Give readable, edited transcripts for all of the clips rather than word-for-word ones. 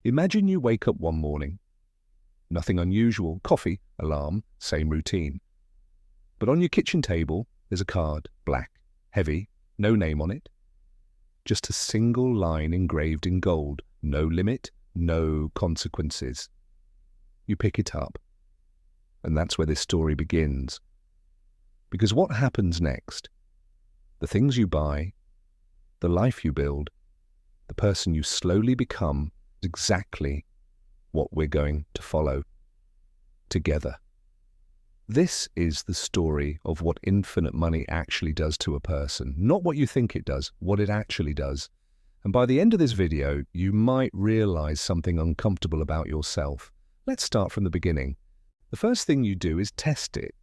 Imagine you wake up one morning. Nothing unusual. Coffee, alarm, same routine. But on your kitchen table, there's a card, black, heavy, no name on it. Just a single line engraved in gold. No limit, no consequences. You pick it up. And that's where this story begins. Because what happens next? The things you buy, the life you build, the person you slowly become is exactly what we're going to follow together. This is the story of what infinite money actually does to a person. Not what you think it does, what it actually does. And by the end of this video, you might realize something uncomfortable about yourself. Let's start from the beginning. The first thing you do is test it.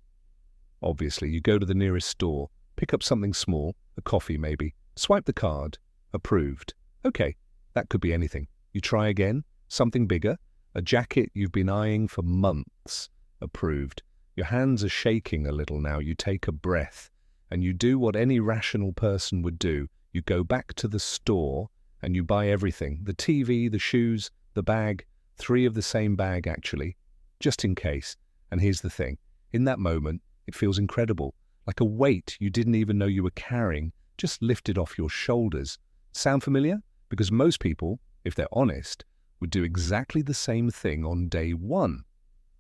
Obviously, you go to the nearest store, pick up something small, a coffee maybe, swipe the card, approved. Okay, that could be anything. You try again, something bigger, a jacket you've been eyeing for months, approved. Your hands are shaking a little now. You take a breath and you do what any rational person would do. You go back to the store and you buy everything. The TV, the shoes, the bag, 3 of the same bag actually, just in case. And here's the thing. In that moment, it feels incredible. Like a weight you didn't even know you were carrying, just lifted off your shoulders. Sound familiar? Because most people, if they're honest, would do exactly the same thing on day 1.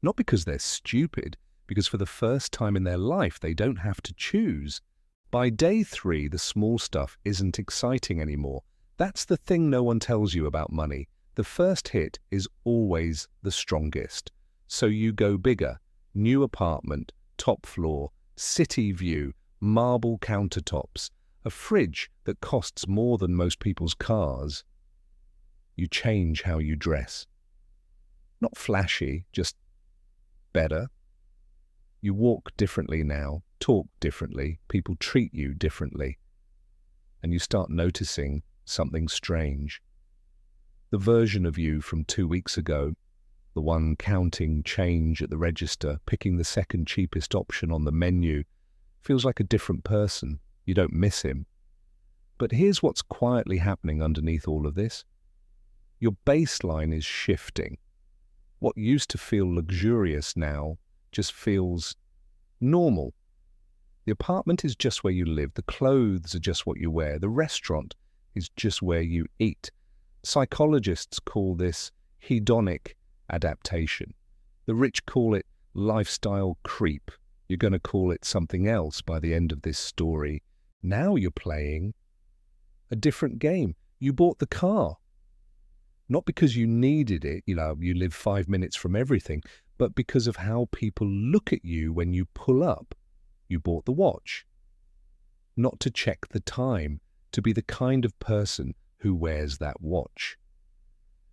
Not because they're stupid, because for the first time in their life, they don't have to choose. By day 3, the small stuff isn't exciting anymore. That's the thing no one tells you about money. The first hit is always the strongest. So you go bigger. New apartment, top floor, city view, marble countertops, a fridge that costs more than most people's cars. You change how you dress. Not flashy, just better. You walk differently now, talk differently, people treat you differently. And you start noticing something strange. The version of you from 2 weeks ago, the one counting change at the register, picking the second cheapest option on the menu, feels like a different person. You don't miss him. But here's what's quietly happening underneath all of this. Your baseline is shifting. What used to feel luxurious now just feels normal. The apartment is just where you live. The clothes are just what you wear. The restaurant is just where you eat. Psychologists call this hedonic adaptation. The rich call it lifestyle creep. You're going to call it something else by the end of this story. Now you're playing a different game. You bought the car. Not because you needed it, you live 5 minutes from everything, but because of how people look at you when you pull up. You bought the watch. Not to check the time, to be the kind of person who wears that watch.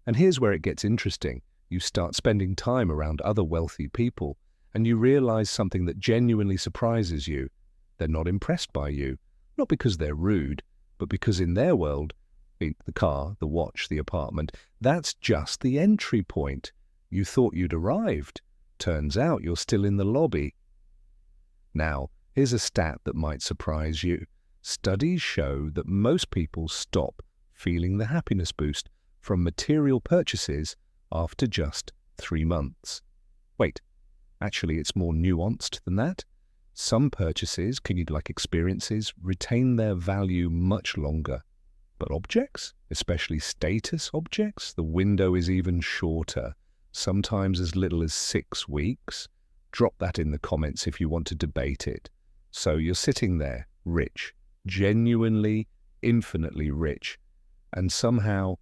And here's where it gets interesting. You start spending time around other wealthy people, and you realize something that genuinely surprises you. They're not impressed by you, not because they're rude, but because in their world, the car, the watch, the apartment, that's just the entry point. You thought you'd arrived. Turns out you're still in the lobby. Now, here's a stat that might surprise you. Studies show that most people stop feeling the happiness boost from material purchases after just 3 months. Wait, actually it's more nuanced than that. Some purchases, like experiences, retain their value much longer. But objects, especially status objects, the window is even shorter, sometimes as little as 6 weeks. Drop that in the comments if you want to debate it. So you're sitting there, rich, genuinely, infinitely rich, and somehow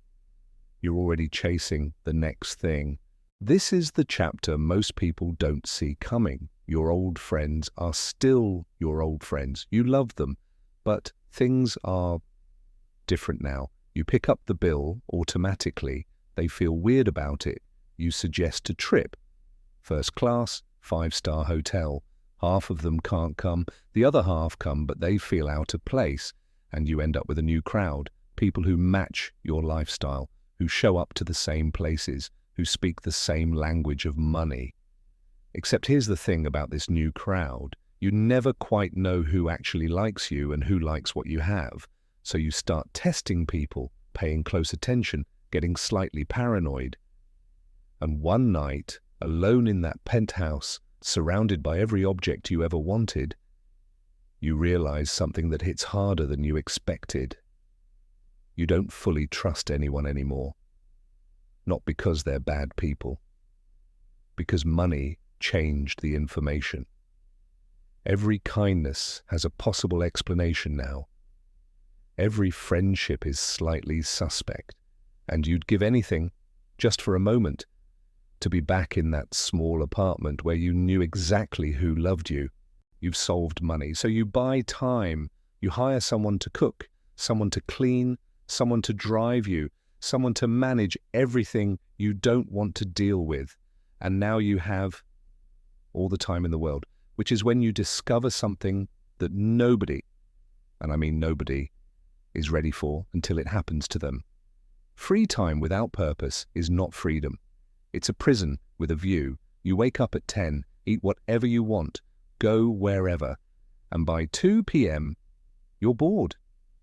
you're already chasing the next thing. This is the chapter most people don't see coming. Your old friends are still your old friends. You love them, but things are different now. You pick up the bill automatically. They feel weird about it. You suggest a trip. First class, 5-star hotel. Half of them can't come. The other half come, but they feel out of place. And you end up with a new crowd. People who match your lifestyle, who show up to the same places, who speak the same language of money. Except here's the thing about this new crowd. You never quite know who actually likes you and who likes what you have. So you start testing people, paying close attention, getting slightly paranoid. And one night, alone in that penthouse, surrounded by every object you ever wanted, you realize something that hits harder than you expected. You don't fully trust anyone anymore. Not because they're bad people. Because money changed the information. Every kindness has a possible explanation now. Every friendship is slightly suspect, and you'd give anything, just for a moment, to be back in that small apartment where you knew exactly who loved you. You've solved money, so you buy time. You hire someone to cook, someone to clean, someone to drive you, someone to manage everything you don't want to deal with. And now you have all the time in the world, which is when you discover something that nobody, and I mean nobody, is ready for until it happens to them. Free time without purpose is not freedom. It's a prison with a view. You wake up at 10, eat whatever you want, go wherever, and by 2 p.m., you're bored.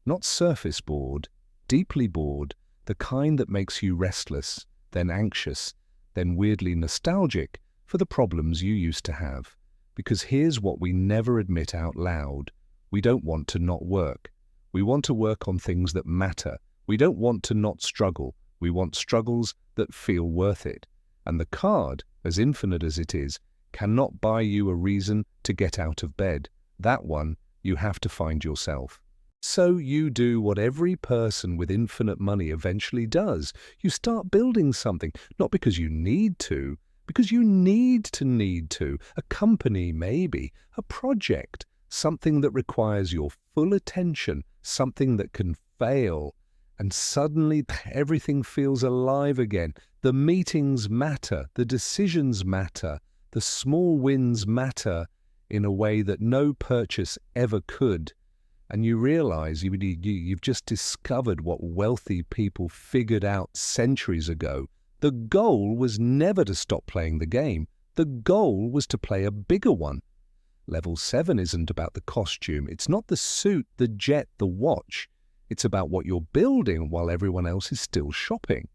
Not surface bored, deeply bored, the kind that makes you restless, then anxious, then weirdly nostalgic for the problems you used to have. Because here's what we never admit out loud. We don't want to not work. We want to work on things that matter. We don't want to not struggle. We want struggles that feel worth it. And the card, as infinite as it is, cannot buy you a reason to get out of bed. That one you have to find yourself. So you do what every person with infinite money eventually does. You start building something, not because you need to, because you need to. A company, maybe, a project, something that requires your full attention, something that can fail. And suddenly everything feels alive again. The meetings matter, the decisions matter, the small wins matter in a way that no purchase ever could. And you realize you've just discovered what wealthy people figured out centuries ago. The goal was never to stop playing the game. The goal was to play a bigger one. Level 7 isn't about the costume. It's not the suit, the jet, the watch. It's about what you're building while everyone else is still shopping.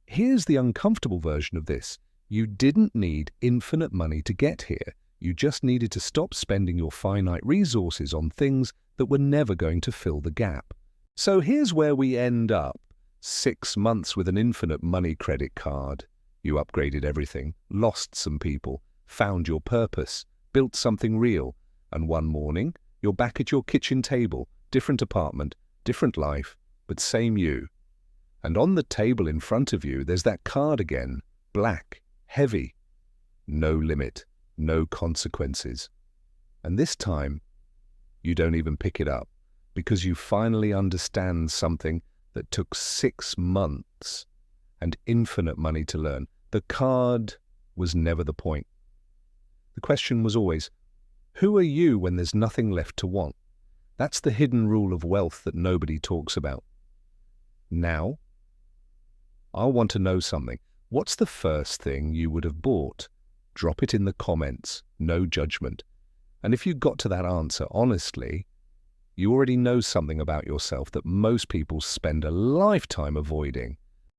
Here's the uncomfortable version of this. You didn't need infinite money to get here. You just needed to stop spending your finite resources on things that were never going to fill the gap. So here's where we end up. 6 months with an infinite money credit card. You upgraded everything, lost some people, found your purpose, built something real, and one morning, you're back at your kitchen table, different apartment, different life, but same you. And on the table in front of you, there's that card again, black, heavy, no limit, no consequences. And this time, you don't even pick it up, because you finally understand something that took 6 months and infinite money to learn. The card was never the point. The question was always, who are you when there's nothing left to want? That's the hidden rule of wealth that nobody talks about. Now, I want to know something. What's the first thing you would have bought? Drop it in the comments, no judgment. And if you got to that answer honestly, you already know something about yourself that most people spend a lifetime avoiding.